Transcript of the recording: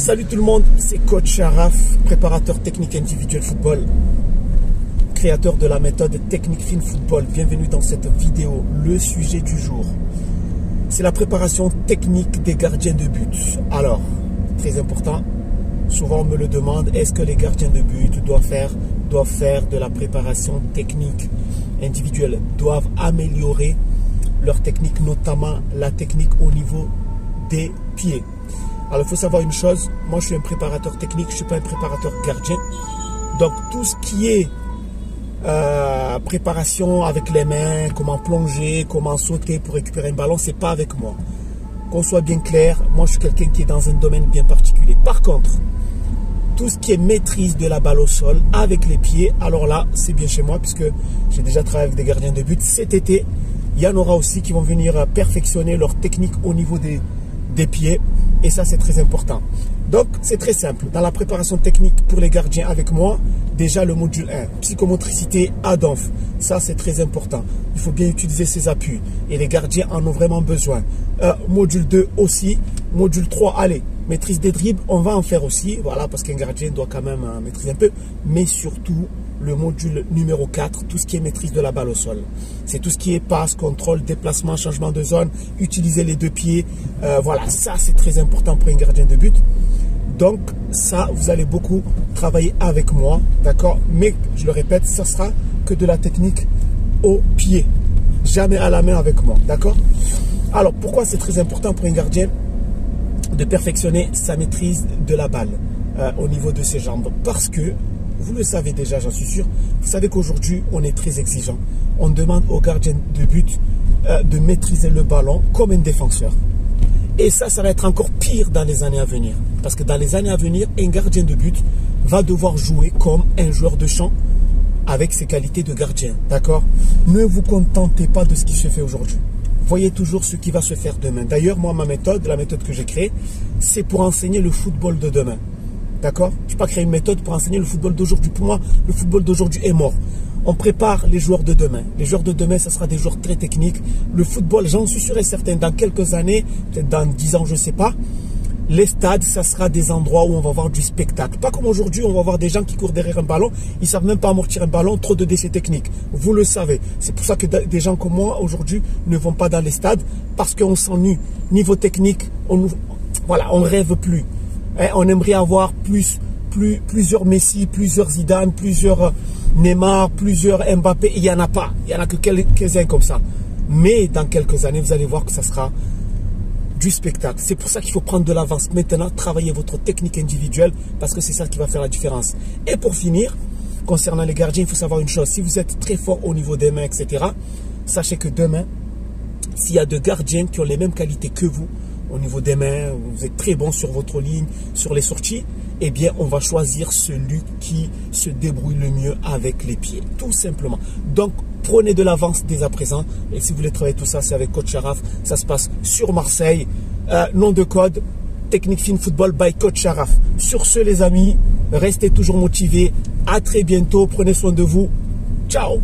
Salut tout le monde, c'est Coach Sharaf, préparateur technique individuel football, créateur de la méthode technique fine football. Bienvenue dans cette vidéo. Le sujet du jour, c'est la préparation technique des gardiens de but. Alors, très important, souvent on me le demande, est-ce que les gardiens de but doivent faire de la préparation technique individuelle, doivent améliorer leur technique, notamment la technique au niveau des pieds. Alors, il faut savoir une chose, moi je suis un préparateur technique, je ne suis pas un préparateur gardien. Donc, tout ce qui est préparation avec les mains, comment plonger, comment sauter pour récupérer un ballon, c'est pas avec moi. Qu'on soit bien clair, moi je suis quelqu'un qui est dans un domaine bien particulier. Par contre, tout ce qui est maîtrise de la balle au sol avec les pieds, alors là, c'est bien chez moi puisque j'ai déjà travaillé avec des gardiens de but. Cet été, il y en aura aussi qui vont venir perfectionner leur technique au niveau des pieds. Et ça, c'est très important. Donc, c'est très simple. Dans la préparation technique pour les gardiens avec moi, déjà le module 1, psychomotricité ADONF. Ça, c'est très important. Il faut bien utiliser ses appuis. Et les gardiens en ont vraiment besoin. Module 2 aussi. Module 3, allez, maîtrise des dribbles, on va en faire aussi. Voilà, parce qu'un gardien doit quand même maîtriser un peu. Mais surtout, le module numéro 4, tout ce qui est maîtrise de la balle au sol. C'est tout ce qui est passe, contrôle, déplacement, changement de zone, utiliser les deux pieds. Voilà, ça c'est très important pour un gardien de but. Donc ça, vous allez beaucoup travailler avec moi, d'accord? Mais je le répète, ça sera que de la technique au pied, jamais à la main avec moi, d'accord? Alors, pourquoi c'est très important pour un gardien de perfectionner sa maîtrise de la balle au niveau de ses jambes? Parce que vous le savez déjà, j'en suis sûr. Vous savez qu'aujourd'hui, on est très exigeant. On demande aux gardiens de but de maîtriser le ballon comme un défenseur. Et ça va être encore pire dans les années à venir. Parce que dans les années à venir, un gardien de but va devoir jouer comme un joueur de champ avec ses qualités de gardien. D'accord? Ne vous contentez pas de ce qui se fait aujourd'hui. Voyez toujours ce qui va se faire demain. D'ailleurs, moi, ma méthode, la méthode que j'ai créée, c'est pour enseigner le football de demain. D'accord? Je n'ai pas créé une méthode pour enseigner le football d'aujourd'hui. Pour moi, le football d'aujourd'hui est mort. On prépare les joueurs de demain. Les joueurs de demain, ça sera des joueurs très techniques. Le football, j'en suis sûr et certain, dans quelques années, peut-être dans 10 ans, je ne sais pas, les stades, ça sera des endroits où on va voir du spectacle. Pas comme aujourd'hui, on va voir des gens qui courent derrière un ballon. Ils ne savent même pas amortir un ballon, trop de décès techniques. Vous le savez. C'est pour ça que des gens comme moi, aujourd'hui, ne vont pas dans les stades parce qu'on s'ennuie. Niveau technique, on ne rêve plus. On aimerait avoir plusieurs Messi, plusieurs Zidane, plusieurs Neymar, plusieurs Mbappé. Il n'y en a pas. Il n'y en a que quelques-uns comme ça. Mais dans quelques années, vous allez voir que ça sera du spectacle. C'est pour ça qu'il faut prendre de l'avance maintenant, travailler votre technique individuelle parce que c'est ça qui va faire la différence. Et pour finir, concernant les gardiens, il faut savoir une chose. Si vous êtes très fort au niveau des mains, etc., sachez que demain, s'il y a deux gardiens qui ont les mêmes qualités que vous, au niveau des mains, vous êtes très bon sur votre ligne, sur les sorties, eh bien, on va choisir celui qui se débrouille le mieux avec les pieds, tout simplement. Donc, prenez de l'avance dès à présent. Et si vous voulez travailler tout ça, c'est avec Coach Sharaf. Ça se passe sur Marseille. Nom de code, Technique Fine Football by Coach Sharaf. Sur ce, les amis, restez toujours motivés. À très bientôt. Prenez soin de vous. Ciao.